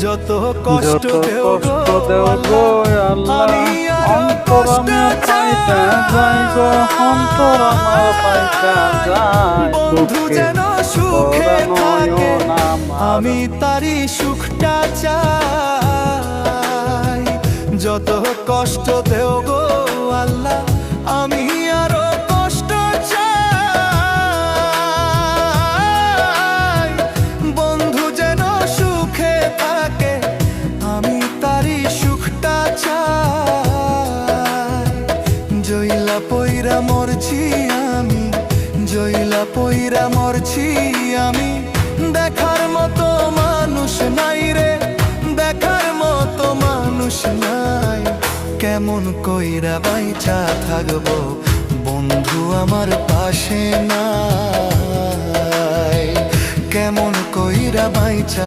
যত কষ্ট দেও গো আল্লাহ, আমি আর কষ্ট চাই বন্ধু যেন সুখে থাকে, আমি তারই সুখটা চাই। যত কষ্ট দেও গো আল্লাহ, আমি আরো কষ্ট চাই বন্ধু যেন সুখে থাকে, আমি তারই সুখটা চাই। জইলা পইরা মরছি আমি, জইলা পইরা মরছি আমি, দেখার মতো মানুষ নাই রে, দেখার মতো মানুষ নাই। কেমন কইরা বাইচা থাকবো বন্ধু আমার পাশে নাই, কেমন কইরা বাইচা